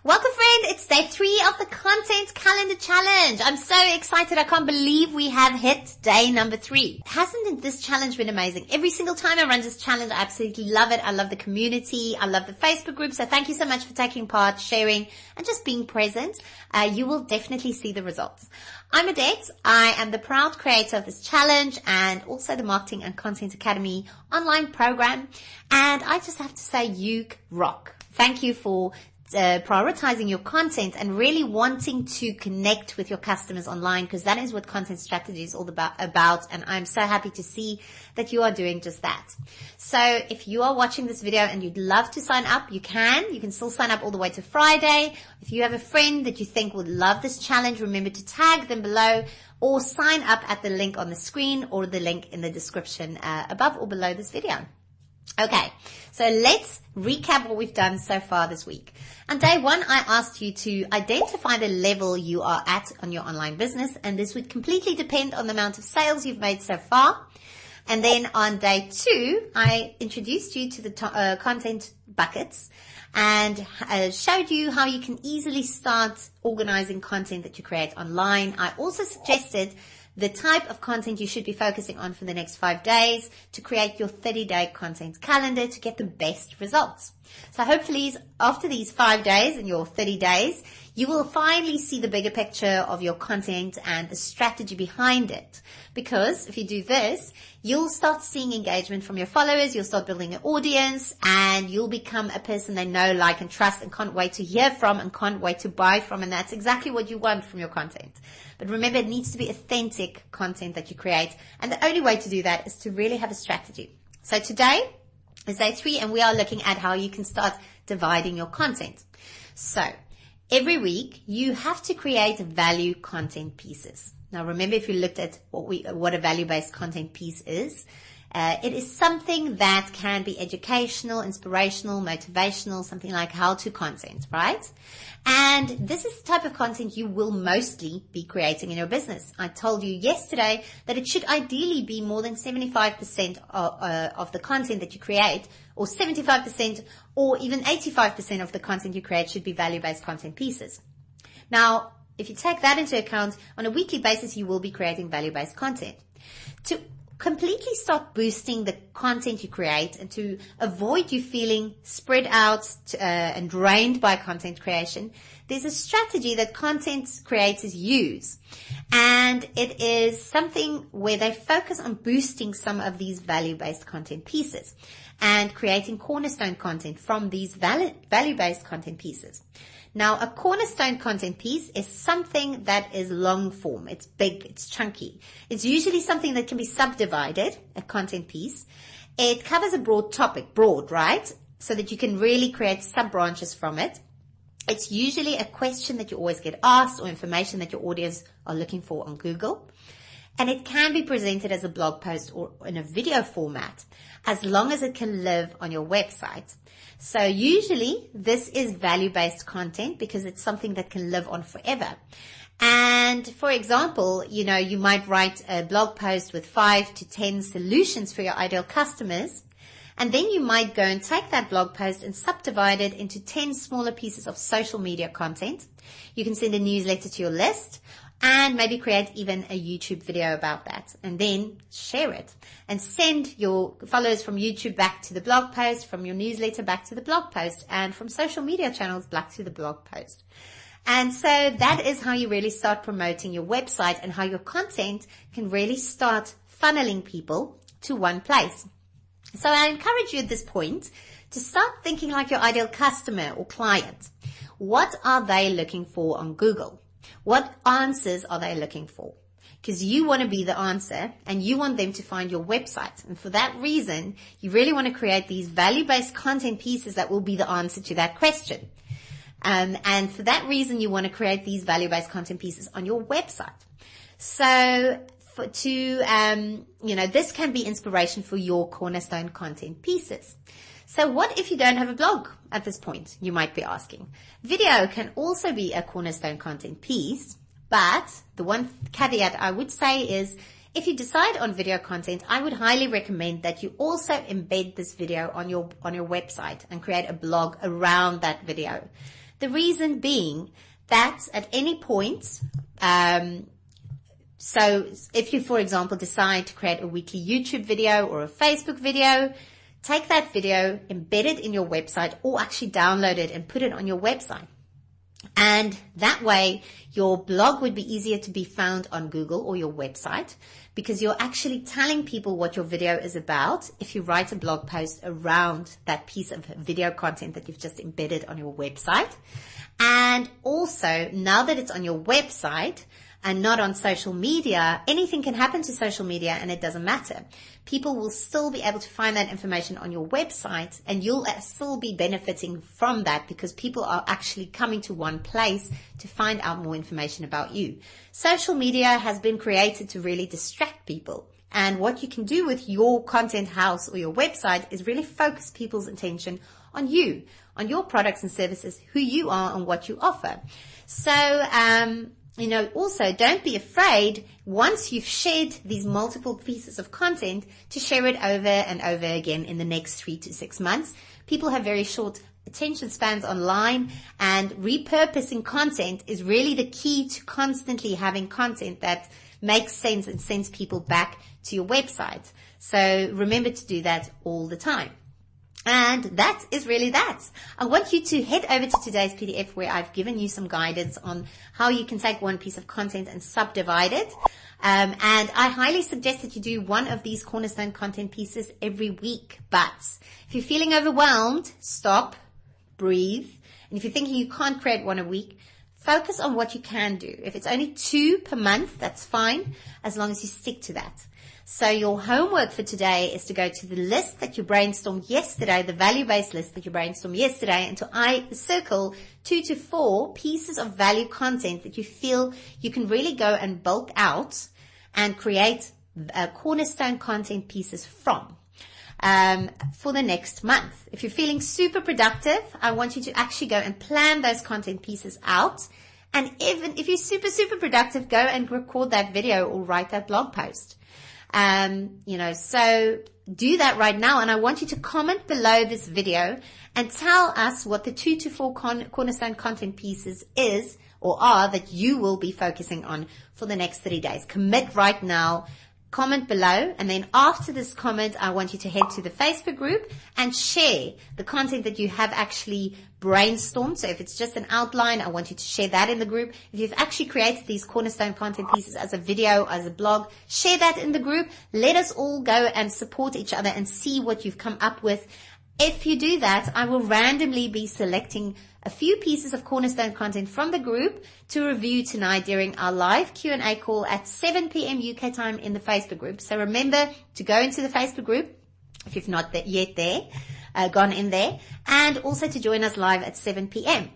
Welcome, friend. It's day 3 of the Content Calendar Challenge. I'm so excited. I can't believe we have hit day number 3. Hasn't this challenge been amazing? Every single time I run this challenge, I absolutely love it. I love the community. I love the Facebook group. So thank you so much for taking part, sharing, and just being present. You will definitely see the results. I'm Odette. I am the proud creator of this challenge and also the Marketing and Content Academy online program. And I just have to say, you rock. Thank you for prioritizing your content and really wanting to connect with your customers online, because that is what content strategy is all about. And I'm so happy to see that you are doing just that. So if you are watching this video and you'd love to sign up, you can still sign up all the way to Friday. If you have a friend that you think would love this challenge, remember to tag them below or sign up at the link on the screen or the link in the description above or below this video. Okay, so let's recap what we've done so far this week. On day 1, I asked you to identify the level you are at on your online business, and this would completely depend on the amount of sales you've made so far. And then on day 2, I introduced you to the content buckets and showed you how you can easily start organizing content that you create online. I also suggested the type of content you should be focusing on for the next 5 days to create your 30-day content calendar to get the best results. So hopefully after these 5 days and your 30 days, you will finally see the bigger picture of your content and the strategy behind it. Because if you do this, you'll start seeing engagement from your followers, you'll start building an audience, and you'll become a person they know, like, and trust and can't wait to hear from and can't wait to buy from. And that's exactly what you want from your content. But remember, it needs to be authentic content that you create. And the only way to do that is to really have a strategy. So today is day 3, and we are looking at how you can start dividing your content. So every week you have to create value content pieces. Now remember, if you looked at what a value-based content piece is, it is something that can be educational, inspirational, motivational, something like how-to content, right? And this is the type of content you will mostly be creating in your business. I told you yesterday that it should ideally be more than 75% of the content that you create, or 75% or even 85% of the content you create should be value-based content pieces. Now, if you take that into account, on a weekly basis, you will be creating value-based content. To completely start boosting the content you create and to avoid you feeling spread out and drained by content creation, there's a strategy that content creators use. And it is something where they focus on boosting some of these value-based content pieces and creating cornerstone content from these value-based content pieces. Now, a cornerstone content piece is something that is long form. It's big, it's chunky. It's usually something that can be subdivided, a content piece. It covers a broad topic, right? So that you can really create sub-branches from it. It's usually a question that you always get asked or information that your audience are looking for on Google. And it can be presented as a blog post or in a video format, as long as it can live on your website. So usually this is value-based content because it's something that can live on forever. And for example, you might write a blog post with 5 to 10 solutions for your ideal customers. And then you might go and take that blog post and subdivide it into 10 smaller pieces of social media content. You can send a newsletter to your list and maybe create even a YouTube video about that, and then share it and send your followers from YouTube back to the blog post, from your newsletter back to the blog post, and from social media channels back to the blog post. And so that is how you really start promoting your website and how your content can really start funneling people to one place. So I encourage you at this point to start thinking like your ideal customer or client. What are they looking for on Google? What answers are they looking for? Because you want to be the answer and you want them to find your website. And for that reason, you really want to create these value-based content pieces that will be the answer to that question. And for that reason, you want to create these value-based content pieces on your website. So this can be inspiration for your cornerstone content pieces. So what if you don't have a blog at this point, you might be asking? Video can also be a cornerstone content piece, but the one caveat I would say is if you decide on video content, I would highly recommend that you also embed this video on your website and create a blog around that video. The reason being that at any point, so if you, for example, decide to create a weekly YouTube video or a Facebook video, take that video, embed it in your website, or actually download it and put it on your website. And that way your blog would be easier to be found on Google or your website, because you're actually telling people what your video is about if you write a blog post around that piece of video content that you've just embedded on your website. And also, now that it's on your website and not on social media, anything can happen to social media and it doesn't matter. People will still be able to find that information on your website, and you'll still be benefiting from that because people are actually coming to one place to find out more information about you. Social media has been created to really distract people. And what you can do with your content house or your website is really focus people's attention on you, on your products and services, who you are and what you offer. So, also don't be afraid once you've shared these multiple pieces of content to share it over and over again in the next 3 to 6 months. People have very short attention spans online, and repurposing content is really the key to constantly having content that makes sense and sends people back to your website. So remember to do that all the time. And that is really that. I want you to head over to today's PDF where I've given you some guidance on how you can take one piece of content and subdivide it. And I highly suggest that you do one of these cornerstone content pieces every week. But if you're feeling overwhelmed, stop, breathe. And if you're thinking you can't create one a week, focus on what you can do. If it's only 2 per month, that's fine, as long as you stick to that. So your homework for today is to go to the list that you brainstormed yesterday, the value-based list that you brainstormed yesterday, and to circle 2 to 4 pieces of value content that you feel you can really go and bulk out and create cornerstone content pieces from for the next month. If you're feeling super productive, I want you to actually go and plan those content pieces out. And even if you're super, super productive, go and record that video or write that blog post. So do that right now. And I want you to comment below this video and tell us what the 2 to 4 cornerstone content pieces is or are that you will be focusing on for the next 30 days. Commit right now. Comment below, and then after this comment, I want you to head to the Facebook group and share the content that you have actually brainstormed. So if it's just an outline, I want you to share that in the group. If you've actually created these cornerstone content pieces as a video, as a blog, share that in the group. Let us all go and support each other and see what you've come up with. If you do that, I will randomly be selecting a few pieces of cornerstone content from the group to review tonight during our live Q&A call at 7 p.m. UK time in the Facebook group. So remember to go into the Facebook group if you've not yet gone in there, and also to join us live at 7 p.m.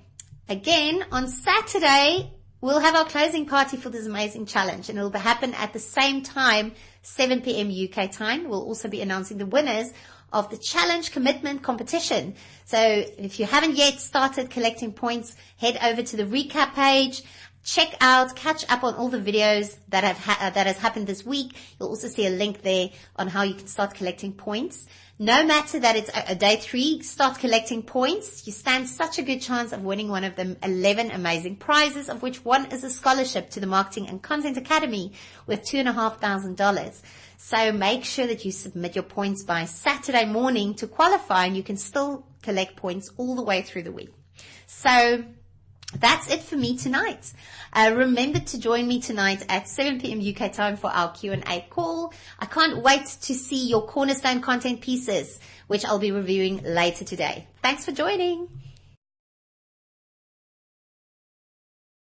Again, on Saturday, we'll have our closing party for this amazing challenge, and it will happen at the same time, 7 p.m. UK time. We'll also be announcing the winners of the challenge commitment competition. So if you haven't yet started collecting points, head over to the recap page, catch up on all the videos that has happened this week. You'll also see a link there on how you can start collecting points. No matter that it's a day 3, start collecting points. You stand such a good chance of winning one of the 11 amazing prizes, of which one is a scholarship to the Marketing and Content Academy with $2,500. So make sure that you submit your points by Saturday morning to qualify, and you can still collect points all the way through the week. So that's it for me tonight. Remember to join me tonight at 7 p.m. UK time for our Q&A call. I can't wait to see your cornerstone content pieces, which I'll be reviewing later today. Thanks for joining.